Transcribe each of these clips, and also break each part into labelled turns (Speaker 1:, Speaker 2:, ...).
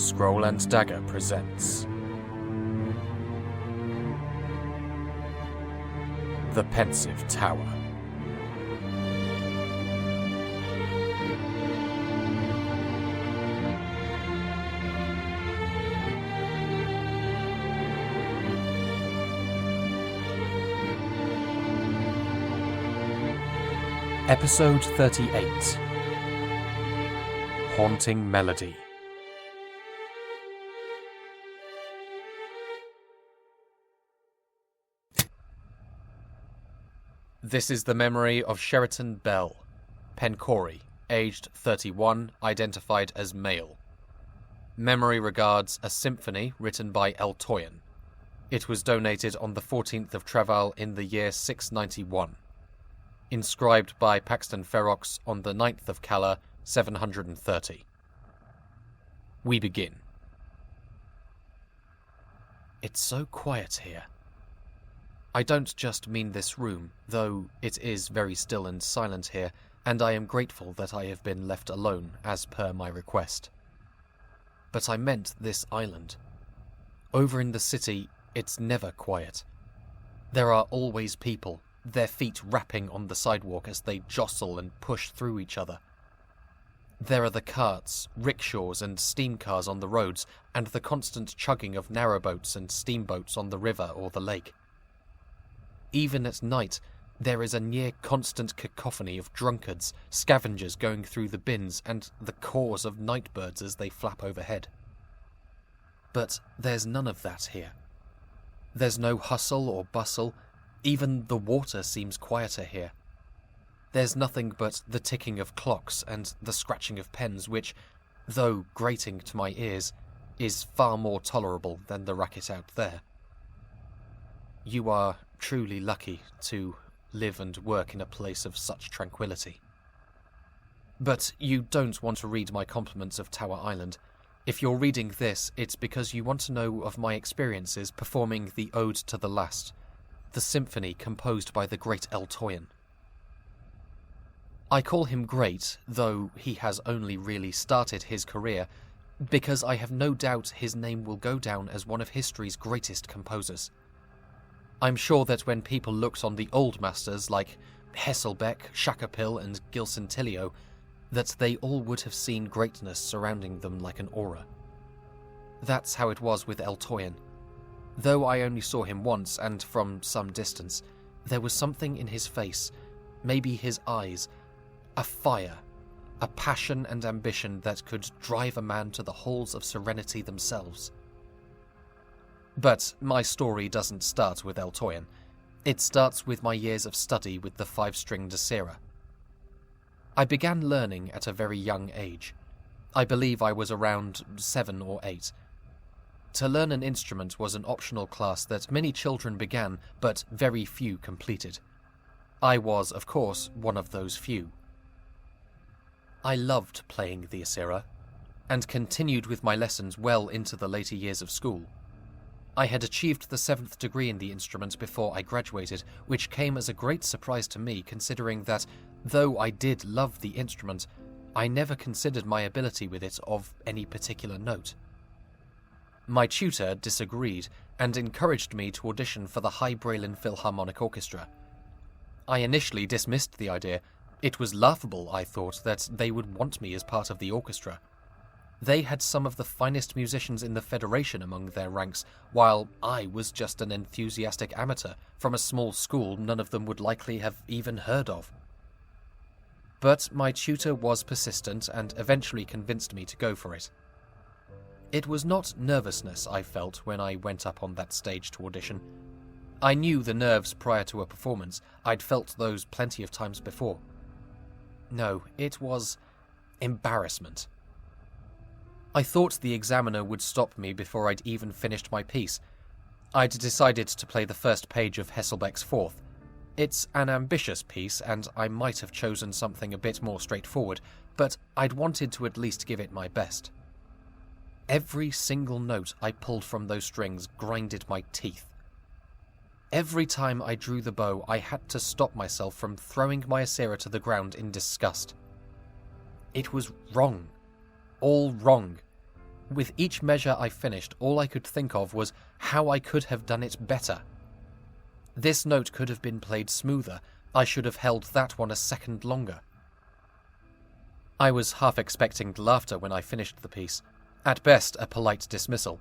Speaker 1: Scroll and Dagger presents The Pensive Tower. Episode 38. Haunting Melody. This is the memory of Sheritan Bell, Pencori, aged 31, identified as male. Memory regards a symphony written by Eltoiyan. It was donated on the 14th of Traval in the year 691. Inscribed by Paxton Ferox on the 9th of Calla, 730. We begin. It's so quiet here. I don't just mean this room, though it is very still and silent here, and I am grateful that I have been left alone as per my request. But I meant this island. Over in the city, it's never quiet. There are always people, their feet rapping on the sidewalk as they jostle and push through each other. There are the carts, rickshaws and steam cars on the roads, and the constant chugging of narrowboats and steamboats on the river or the lake. Even at night, there is a near-constant cacophony of drunkards, scavengers going through the bins, and the caws of nightbirds as they flap overhead. But there's none of that here. There's no hustle or bustle. Even the water seems quieter here. There's nothing but the ticking of clocks and the scratching of pens, which, though grating to my ears, is far more tolerable than the racket out there. You are truly lucky to live and work in a place of such tranquility. But you don't want to read my compliments of Tower Island. If you're reading this, it's because you want to know of my experiences performing the Ode to the Last, the symphony composed by the great Eltoiyan. I call him great, though he has only really started his career, because I have no doubt his name will go down as one of history's greatest composers. I'm sure that when people looked on the old masters like Hesselbeck, Shackerpill and Gilsentilio, that they all would have seen greatness surrounding them like an aura. That's how it was with Eltoiyan. Though I only saw him once and from some distance, there was something in his face, maybe his eyes, a fire, a passion and ambition that could drive a man to the halls of serenity themselves. But my story doesn't start with Eltoiyan. It starts with my years of study with the five-string Desira. I began learning at a very young age. I believe I was around 7 or 8. To learn an instrument was an optional class that many children began, but very few completed. I was, of course, one of those few. I loved playing the Desira, and continued with my lessons well into the later years of school. I had achieved the 7th degree in the instrument before I graduated, which came as a great surprise to me considering that, though I did love the instrument, I never considered my ability with it of any particular note. My tutor disagreed and encouraged me to audition for the High Braylin Philharmonic Orchestra. I initially dismissed the idea. It was laughable, I thought, that they would want me as part of the orchestra. They had some of the finest musicians in the Federation among their ranks, while I was just an enthusiastic amateur from a small school none of them would likely have even heard of. But my tutor was persistent and eventually convinced me to go for it. It was not nervousness I felt when I went up on that stage to audition. I knew the nerves prior to a performance. I'd felt those plenty of times before. No, it was embarrassment. I thought the examiner would stop me before I'd even finished my piece. I'd decided to play the first page of Hesselbeck's Fourth. It's an ambitious piece, and I might have chosen something a bit more straightforward, but I'd wanted to at least give it my best. Every single note I pulled from those strings grinded my teeth. Every time I drew the bow, I had to stop myself from throwing my Desira to the ground in disgust. It was wrong. All wrong. With each measure I finished, all I could think of was how I could have done it better. This note could have been played smoother. I should have held that one a second longer. I was half expecting laughter when I finished the piece. At best, a polite dismissal.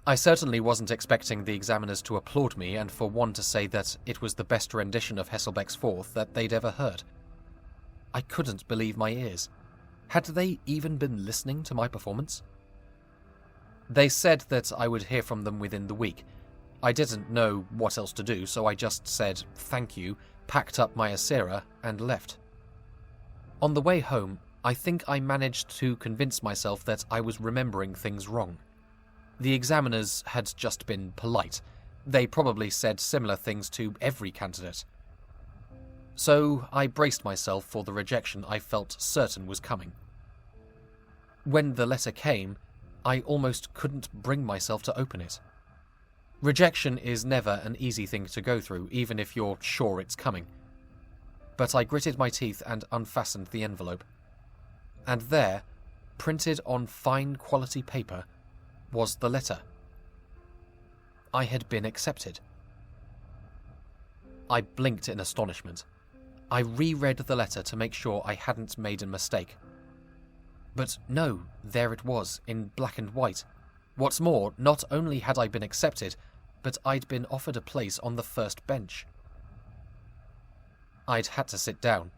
Speaker 1: I certainly wasn't expecting the examiners to applaud me and for one to say that it was the best rendition of Hesselbeck's Fourth that they'd ever heard. I couldn't believe my ears. Had they even been listening to my performance? They said that I would hear from them within the week. I didn't know what else to do, so I just said thank you, packed up my Asera, and left. On the way home, I think I managed to convince myself that I was remembering things wrong. The examiners had just been polite. They probably said similar things to every candidate. So I braced myself for the rejection I felt certain was coming. When the letter came, I almost couldn't bring myself to open it. Rejection is never an easy thing to go through, even if you're sure it's coming. But I gritted my teeth and unfastened the envelope. And there, printed on fine quality paper, was the letter. I had been accepted. I blinked in astonishment. I reread the letter to make sure I hadn't made a mistake. But no, there it was, in black and white. What's more, not only had I been accepted, but I'd been offered a place on the first bench. I'd had to sit down.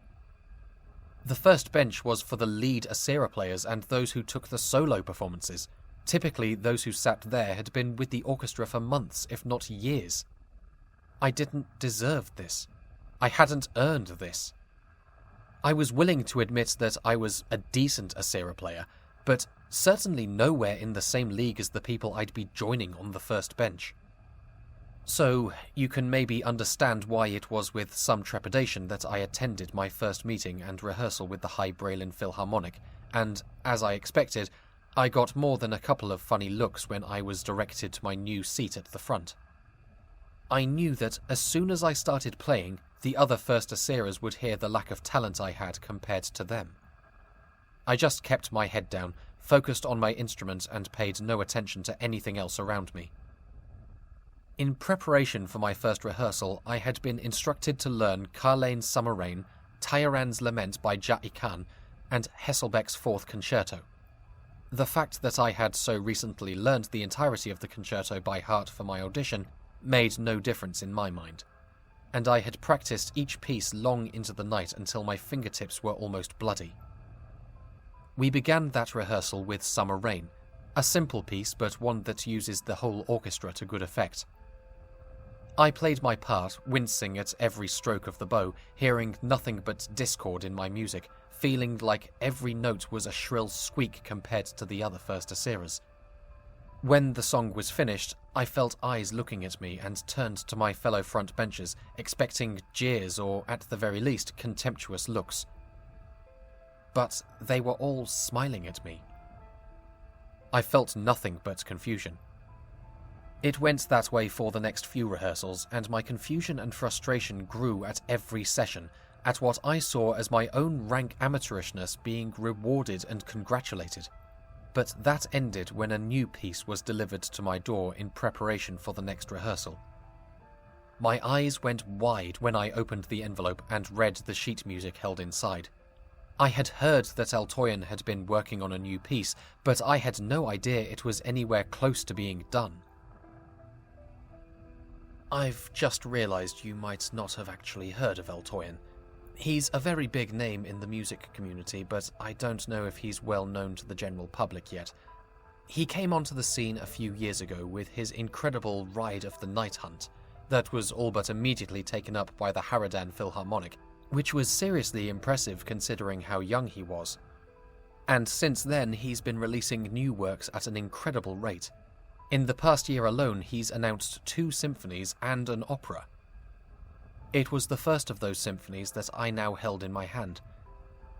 Speaker 1: The first bench was for the lead Asera players and those who took the solo performances. Typically, those who sat there had been with the orchestra for months, if not years. I didn't deserve this. I hadn't earned this. I was willing to admit that I was a decent Asera player, but certainly nowhere in the same league as the people I'd be joining on the first bench. So, you can maybe understand why it was with some trepidation that I attended my first meeting and rehearsal with the High Braylin Philharmonic, and, as I expected, I got more than a couple of funny looks when I was directed to my new seat at the front. I knew that as soon as I started playing, the other first Aseras would hear the lack of talent I had compared to them. I just kept my head down, focused on my instrument, and paid no attention to anything else around me. In preparation for my first rehearsal, I had been instructed to learn Carlane's Summer Rain, Tairan's Lament by Ja'i Khan, and Hesselbeck's Fourth Concerto. The fact that I had so recently learned the entirety of the concerto by heart for my audition made no difference in my mind, and I had practiced each piece long into the night until my fingertips were almost bloody. We began that rehearsal with Summer Rain, a simple piece but one that uses the whole orchestra to good effect. I played my part, wincing at every stroke of the bow, hearing nothing but discord in my music, feeling like every note was a shrill squeak compared to the other first Aseras. When the song was finished, I felt eyes looking at me and turned to my fellow front benchers, expecting jeers or, at the very least, contemptuous looks. But they were all smiling at me. I felt nothing but confusion. It went that way for the next few rehearsals, and my confusion and frustration grew at every session, at what I saw as my own rank amateurishness being rewarded and congratulated. But that ended when a new piece was delivered to my door in preparation for the next rehearsal. My eyes went wide when I opened the envelope and read the sheet music held inside. I had heard that Eltoiyan had been working on a new piece, but I had no idea it was anywhere close to being done. I've just realised you might not have actually heard of Eltoiyan. He's a very big name in the music community, but I don't know if he's well known to the general public yet. He came onto the scene a few years ago with his incredible Ride of the Night Hunt that was all but immediately taken up by the Haradan Philharmonic, which was seriously impressive considering how young he was. And since then, he's been releasing new works at an incredible rate. In the past year alone, he's announced 2 symphonies and an opera. It was the first of those symphonies that I now held in my hand.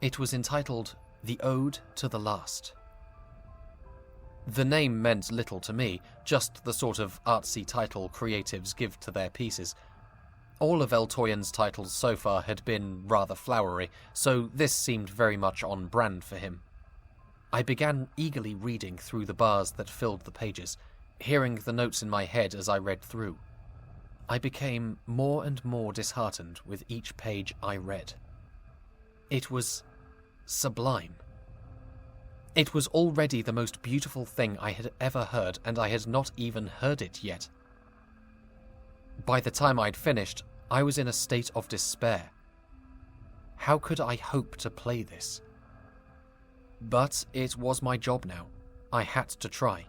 Speaker 1: It was entitled The Ode to the Last. The name meant little to me, just the sort of artsy title creatives give to their pieces. All of Eltoiyan's titles so far had been rather flowery, so this seemed very much on brand for him. I began eagerly reading through the bars that filled the pages, hearing the notes in my head as I read through. I became more and more disheartened with each page I read. It was sublime. It was already the most beautiful thing I had ever heard, and I had not even heard it yet. By the time I'd finished, I was in a state of despair. How could I hope to play this? But it was my job now. I had to try.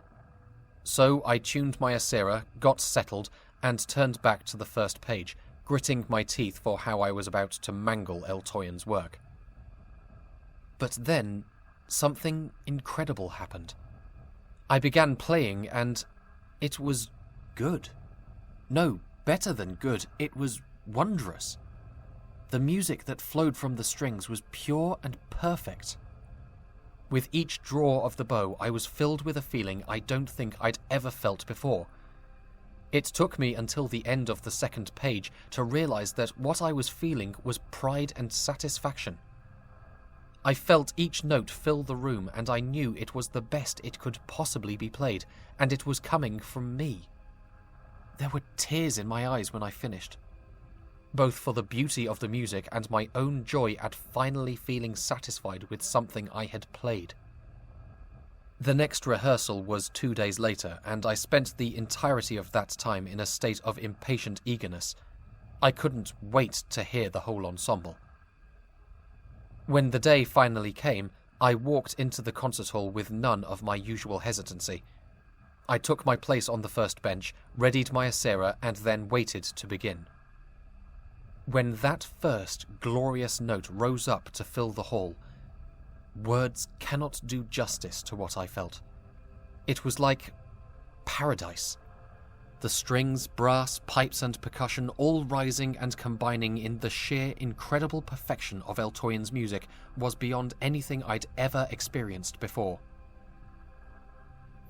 Speaker 1: So I tuned my Asira, got settled, and turned back to the first page, gritting my teeth for how I was about to mangle Eltoiyan's work. But then, something incredible happened. I began playing, and it was good. No, better than good, it was wondrous. The music that flowed from the strings was pure and perfect. With each draw of the bow, I was filled with a feeling I don't think I'd ever felt before. It took me until the end of the second page to realize that what I was feeling was pride and satisfaction. I felt each note fill the room, and I knew it was the best it could possibly be played, and it was coming from me. There were tears in my eyes when I finished, both for the beauty of the music and my own joy at finally feeling satisfied with something I had played. The next rehearsal was 2 days later, and I spent the entirety of that time in a state of impatient eagerness. I couldn't wait to hear the whole ensemble. When the day finally came, I walked into the concert hall with none of my usual hesitancy. I took my place on the first bench, readied my Asira, and then waited to begin. When that first glorious note rose up to fill the hall, words cannot do justice to what I felt. It was like paradise. The strings, brass, pipes and percussion all rising and combining in the sheer incredible perfection of Eltoiyan's music was beyond anything I'd ever experienced before.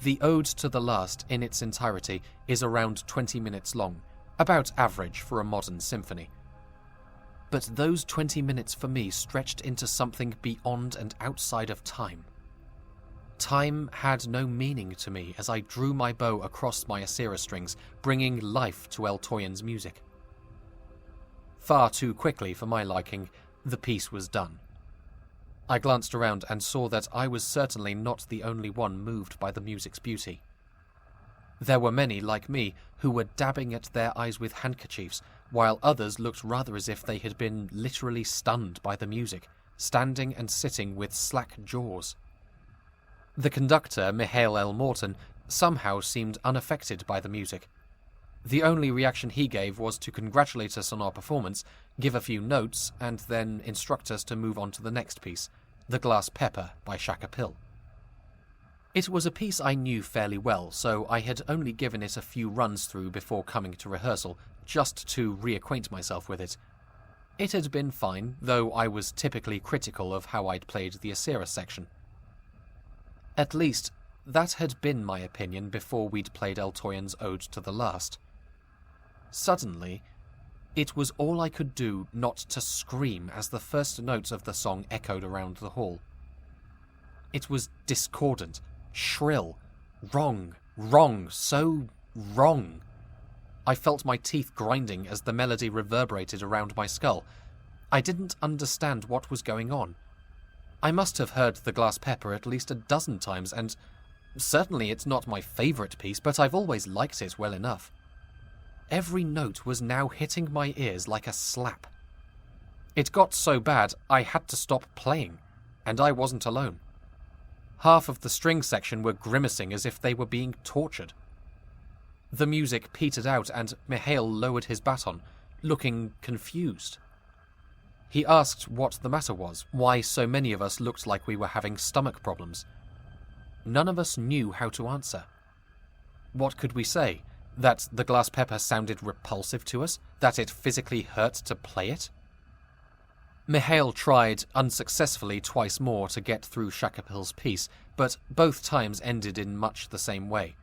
Speaker 1: The Ode to the Last in its entirety is around 20 minutes long, about average for a modern symphony. But those 20 minutes for me stretched into something beyond and outside of time. Time had no meaning to me as I drew my bow across my Asira strings, bringing life to Eltoiyan's music. Far too quickly for my liking, the piece was done. I glanced around and saw that I was certainly not the only one moved by the music's beauty. There were many, like me, who were dabbing at their eyes with handkerchiefs, while others looked rather as if they had been literally stunned by the music, standing and sitting with slack jaws. The conductor, Mihail L. Morton, somehow seemed unaffected by the music. The only reaction he gave was to congratulate us on our performance, give a few notes, and then instruct us to move on to the next piece, The Glass Pepper by Shaka Pill. It was a piece I knew fairly well, so I had only given it a few runs through before coming to rehearsal, just to reacquaint myself with it. It had been fine, though I was typically critical of how I'd played the Asira section. At least, that had been my opinion before we'd played Eltoiyan's Ode to the Last. Suddenly, it was all I could do not to scream as the first notes of the song echoed around the hall. It was discordant, shrill, wrong, so wrong. I felt my teeth grinding as the melody reverberated around my skull. I didn't understand what was going on. I must have heard The Glass Pepper at least a dozen times, and certainly it's not my favourite piece, but I've always liked it well enough. Every note was now hitting my ears like a slap. It got so bad I had to stop playing, and I wasn't alone. Half of the string section were grimacing as if they were being tortured. The music petered out and Mihail lowered his baton, looking confused. He asked what the matter was, why so many of us looked like we were having stomach problems. None of us knew how to answer. What could we say? That The Glass Pepper sounded repulsive to us? That it physically hurt to play it? Mihail tried, unsuccessfully twice more, to get through Shaka Pill's piece, but both times ended in much the same way.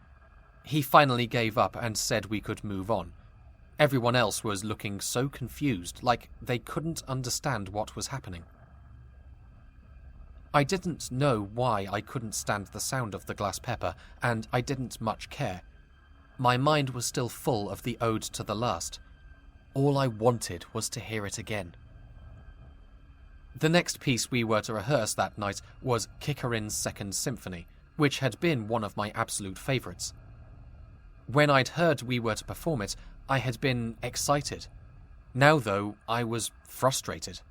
Speaker 1: He finally gave up and said we could move on. Everyone else was looking so confused, like they couldn't understand what was happening. I didn't know why I couldn't stand the sound of the glass pepper, and I didn't much care. My mind was still full of the Ode to the Last. All I wanted was to hear it again. The next piece we were to rehearse that night was Kikarin's Second Symphony, which had been one of my absolute favourites. When I'd heard we were to perform it, I had been excited. Now, though, I was frustrated.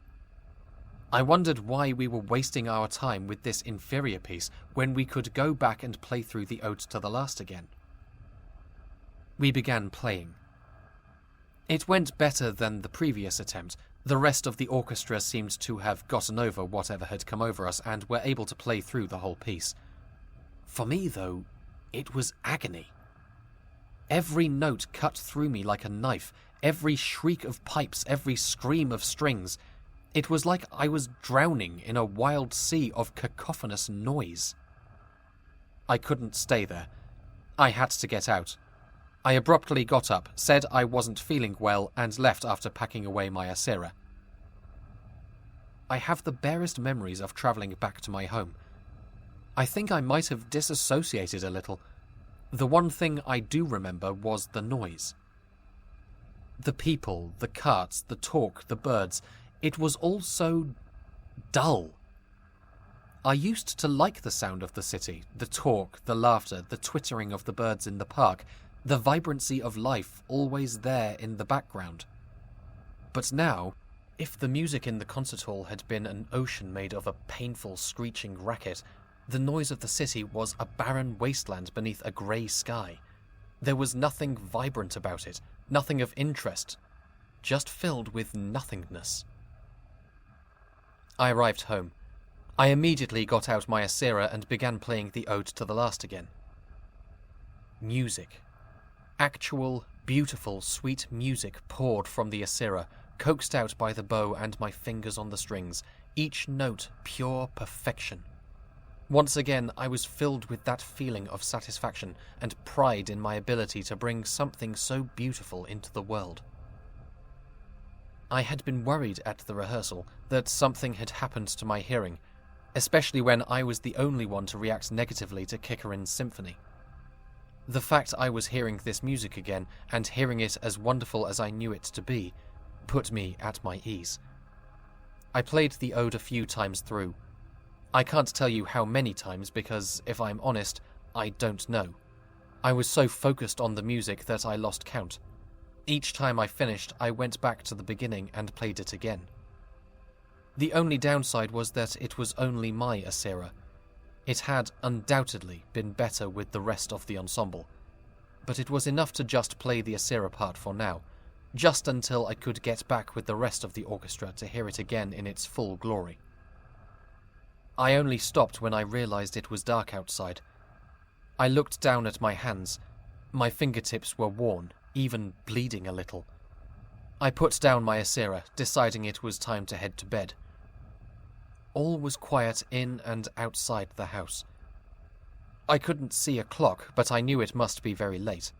Speaker 1: I wondered why we were wasting our time with this inferior piece when we could go back and play through the Ode to the Last again. We began playing. It went better than the previous attempt. The rest of the orchestra seemed to have gotten over whatever had come over us and were able to play through the whole piece. For me, though, it was agony. Every note cut through me like a knife, every shriek of pipes, every scream of strings. It was like I was drowning in a wild sea of cacophonous noise. I couldn't stay there. I had to get out. I abruptly got up, said I wasn't feeling well, and left after packing away my Asira. I have the barest memories of travelling back to my home. I think I might have disassociated a little. The one thing I do remember was the noise. The people, the carts, the talk, the birds, it was all so dull. I used to like the sound of the city, the talk, the laughter, the twittering of the birds in the park, the vibrancy of life always there in the background. But now, if the music in the concert hall had been an ocean made of a painful screeching racket, the noise of the city was a barren wasteland beneath a grey sky. There was nothing vibrant about it, nothing of interest, just filled with nothingness. I arrived home. I immediately got out my Asira and began playing the Ode to the Last again. Music. Actual, beautiful, sweet music poured from the Asira, coaxed out by the bow and my fingers on the strings, each note pure perfection. Once again, I was filled with that feeling of satisfaction and pride in my ability to bring something so beautiful into the world. I had been worried at the rehearsal that something had happened to my hearing, especially when I was the only one to react negatively to Kikarin's symphony. The fact I was hearing this music again, and hearing it as wonderful as I knew it to be, put me at my ease. I played the ode a few times through. I can't tell you how many times because, if I'm honest, I don't know. I was so focused on the music that I lost count. Each time I finished, I went back to the beginning and played it again. The only downside was that it was only my Asira. It had undoubtedly been better with the rest of the ensemble, but it was enough to just play the Asira part for now, just until I could get back with the rest of the orchestra to hear it again in its full glory. I only stopped when I realized it was dark outside. I looked down at my hands. My fingertips were worn, even bleeding a little. I put down my Asira, deciding it was time to head to bed. All was quiet in and outside the house. I couldn't see a clock, but I knew it must be very late.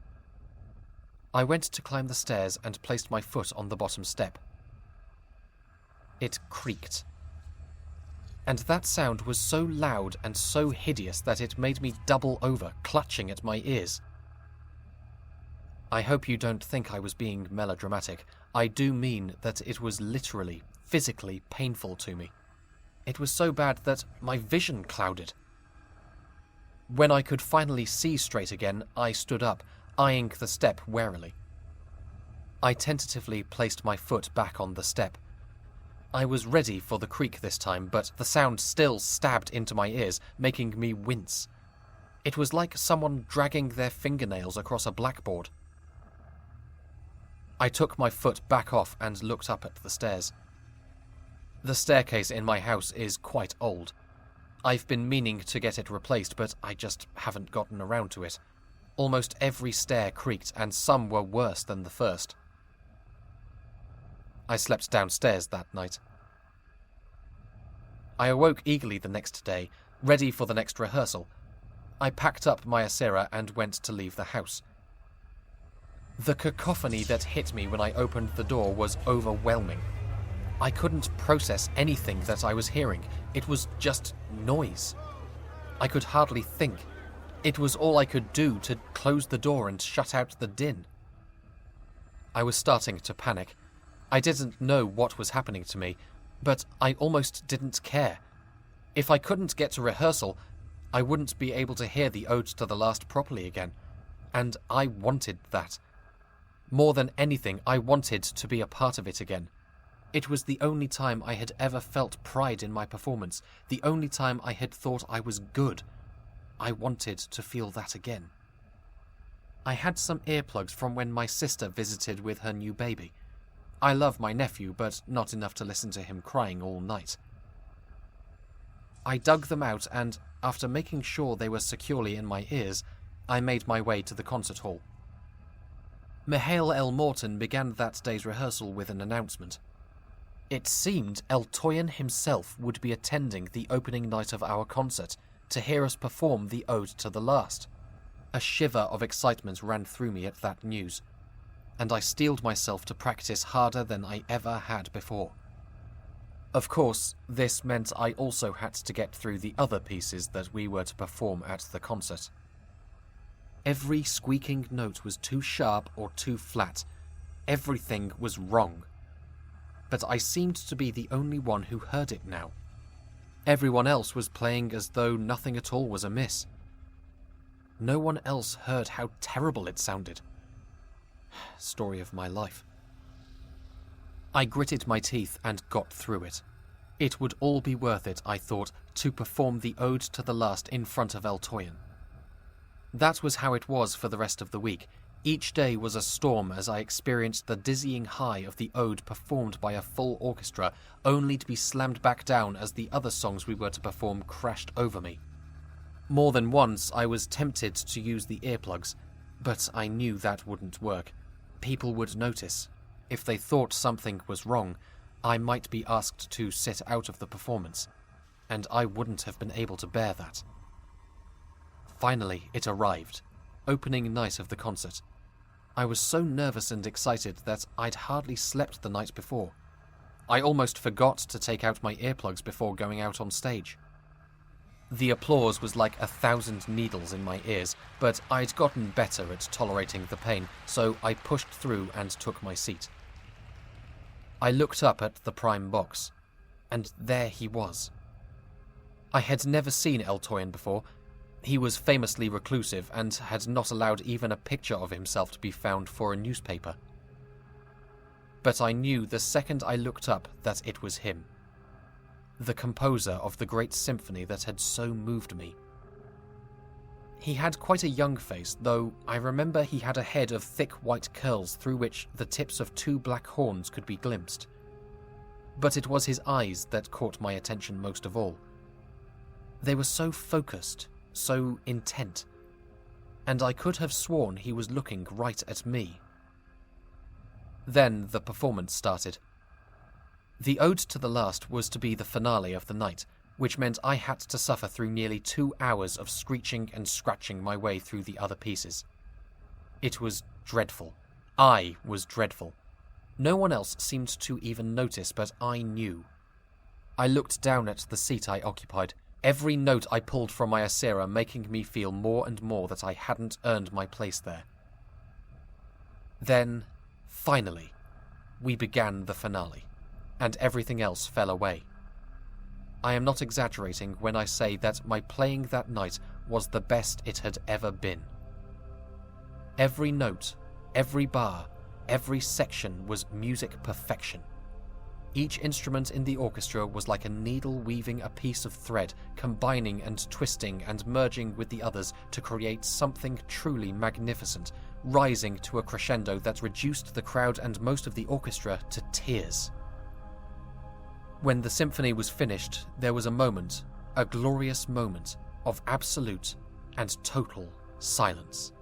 Speaker 1: I went to climb the stairs and placed my foot on the bottom step. It creaked. And that sound was so loud and so hideous that it made me double over, clutching at my ears. I hope you don't think I was being melodramatic. I do mean that it was literally, physically painful to me. It was so bad that my vision clouded. When I could finally see straight again, I stood up, eyeing the step warily. I tentatively placed my foot back on the step. I was ready for the creak this time, but the sound still stabbed into my ears, making me wince. It was like someone dragging their fingernails across a blackboard. I took my foot back off and looked up at the stairs. The staircase in my house is quite old. I've been meaning to get it replaced, but I just haven't gotten around to it. Almost every stair creaked, and some were worse than the first. I slept downstairs that night. I awoke eagerly the next day, ready for the next rehearsal. I packed up my Asira and went to leave the house. The cacophony that hit me when I opened the door was overwhelming. I couldn't process anything that I was hearing. It was just noise. I could hardly think. It was all I could do to close the door and shut out the din. I was starting to panic. I didn't know what was happening to me, but I almost didn't care. If I couldn't get to rehearsal, I wouldn't be able to hear the Ode to the Last properly again, and I wanted that. More than anything, I wanted to be a part of it again. It was the only time I had ever felt pride in my performance, the only time I had thought I was good. I wanted to feel that again. I had some earplugs from when my sister visited with her new baby. I love my nephew, but not enough to listen to him crying all night. I dug them out and, after making sure they were securely in my ears, I made my way to the concert hall. Mihail L. Morton began that day's rehearsal with an announcement. It seemed Eltoiyan himself would be attending the opening night of our concert to hear us perform the Ode to the Last. A shiver of excitement ran through me at that news, and I steeled myself to practice harder than I ever had before. Of course, this meant I also had to get through the other pieces that we were to perform at the concert. Every squeaking note was too sharp or too flat. Everything was wrong. But I seemed to be the only one who heard it now. Everyone else was playing as though nothing at all was amiss. No one else heard how terrible it sounded. Story of my life. I gritted my teeth and got through it. It would all be worth it, I thought, to perform the Ode to the Last in front of Eltoiyan. That was how it was for the rest of the week. Each day was a storm as I experienced the dizzying high of the ode performed by a full orchestra, only to be slammed back down as the other songs we were to perform crashed over me. More than once I was tempted to use the earplugs, but I knew that wouldn't work. People would notice. If they thought something was wrong, I might be asked to sit out of the performance, and I wouldn't have been able to bear that. Finally, it arrived. Opening night of the concert. I was so nervous and excited that I'd hardly slept the night before. I almost forgot to take out my earplugs before going out on stage. The applause was like 1,000 needles in my ears, but I'd gotten better at tolerating the pain, so I pushed through and took my seat. I looked up at the prime box, and there he was. I had never seen Eltoiyan before. He was famously reclusive and had not allowed even a picture of himself to be found for a newspaper. But I knew the second I looked up that it was him, the composer of the great symphony that had so moved me. He had quite a young face, though I remember he had a head of thick white curls through which the tips of 2 black horns could be glimpsed. But it was his eyes that caught my attention most of all. They were so focused, so intent, and I could have sworn he was looking right at me. Then the performance started. The Ode to the Last was to be the finale of the night, which meant I had to suffer through nearly 2 hours of screeching and scratching my way through the other pieces. It was dreadful. I was dreadful. No one else seemed to even notice, but I knew. I looked down at the seat I occupied, every note I pulled from my asera making me feel more and more that I hadn't earned my place there. Then, finally, we began the finale, and everything else fell away. I am not exaggerating when I say that my playing that night was the best it had ever been. Every note, every bar, every section was music perfection. Each instrument in the orchestra was like a needle weaving a piece of thread, combining and twisting and merging with the others to create something truly magnificent, rising to a crescendo that reduced the crowd and most of the orchestra to tears. When the symphony was finished, there was a moment, a glorious moment, of absolute and total silence.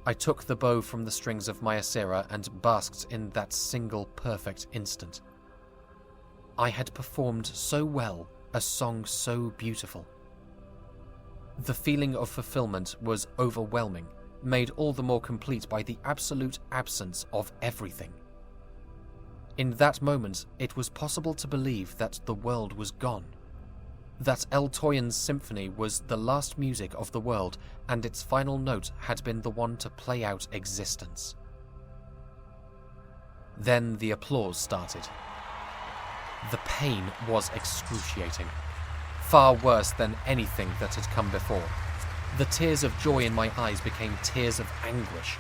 Speaker 1: I took the bow from the strings of my asera and basked in that single perfect instant. I had performed so well, a song so beautiful. The feeling of fulfillment was overwhelming, made all the more complete by the absolute absence of everything. In that moment, it was possible to believe that the world was gone. That Eltoiyan's symphony was the last music of the world, and its final note had been the one to play out existence. Then the applause started. The pain was excruciating, far worse than anything that had come before. The tears of joy in my eyes became tears of anguish.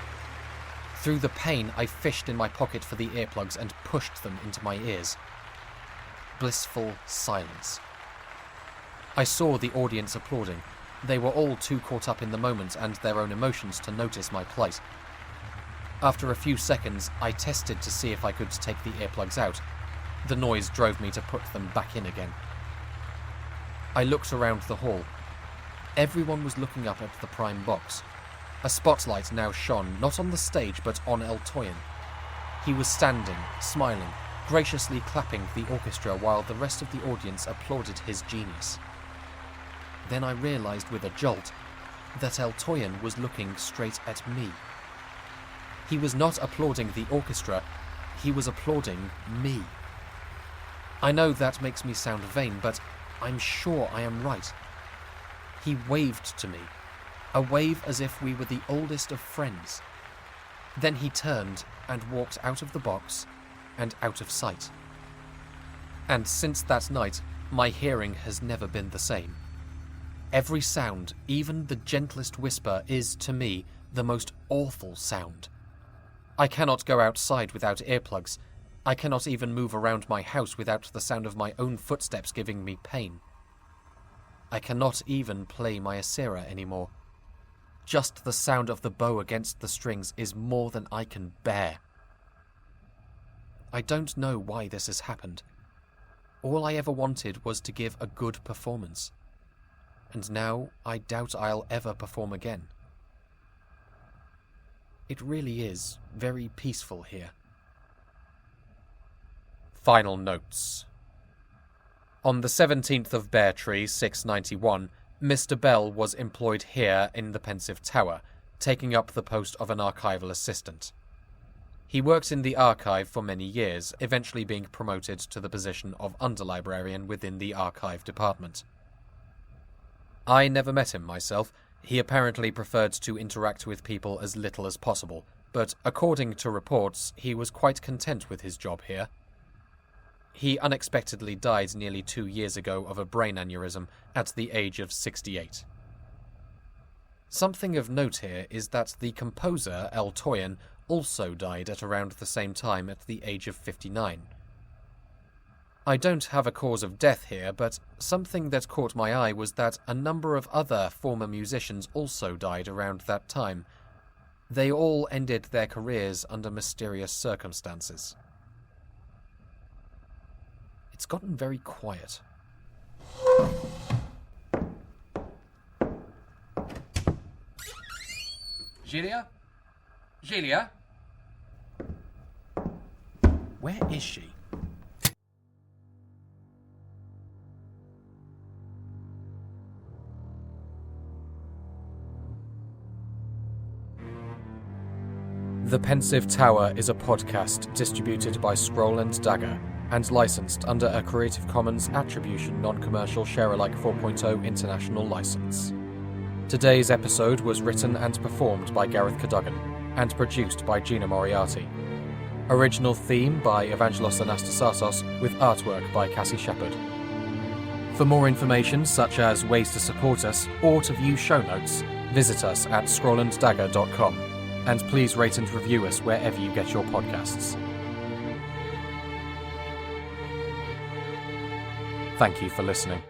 Speaker 1: Through the pain, I fished in my pocket for the earplugs and pushed them into my ears. Blissful silence. I saw the audience applauding. They were all too caught up in the moment and their own emotions to notice my plight. After a few seconds, I tested to see if I could take the earplugs out. The noise drove me to put them back in again. I looked around the hall. Everyone was looking up at the prime box. A spotlight now shone, not on the stage, but on Eltoiyan. He was standing, smiling, graciously clapping the orchestra while the rest of the audience applauded his genius. Then I realized with a jolt that Eltoiyan was looking straight at me. He was not applauding the orchestra, he was applauding me. I know that makes me sound vain, but I'm sure I am right. He waved to me, a wave as if we were the oldest of friends. Then he turned and walked out of the box and out of sight. And since that night, my hearing has never been the same. Every sound, even the gentlest whisper, is, to me, the most awful sound. I cannot go outside without earplugs. I cannot even move around my house without the sound of my own footsteps giving me pain. I cannot even play my Asira anymore. Just the sound of the bow against the strings is more than I can bear. I don't know why this has happened. All I ever wanted was to give a good performance. And now I doubt I'll ever perform again. It really is very peaceful here. Final notes. On the 17th of Bear Tree, 691, Mr. Bell was employed here in the Pensive Tower, taking up the post of an archival assistant. He worked in the archive for many years, eventually being promoted to the position of underlibrarian within the archive department. I never met him myself. He apparently preferred to interact with people as little as possible, but according to reports, he was quite content with his job here. He unexpectedly died nearly 2 years ago of a brain aneurysm at the age of 68. Something of note here is that the composer, Eltoiyan, also died at around the same time at the age of 59. I don't have a cause of death here, but something that caught my eye was that a number of other former musicians also died around that time. They all ended their careers under mysterious circumstances. It's gotten very quiet.
Speaker 2: Gilia? Gilia?
Speaker 1: Where is she? The Pensive Tower is a podcast distributed by Scroll and Dagger and licensed under a Creative Commons Attribution Non-Commercial Share-alike 4.0 International License. Today's episode was written and performed by Gareth Cadogan and produced by Gina Moriarty. Original theme by Evangelos Anastasatos with artwork by Cassie Shepherd. For more information such as ways to support us or to view show notes, visit us at scrollanddagger.com. And please rate and review us wherever you get your podcasts. Thank you for listening.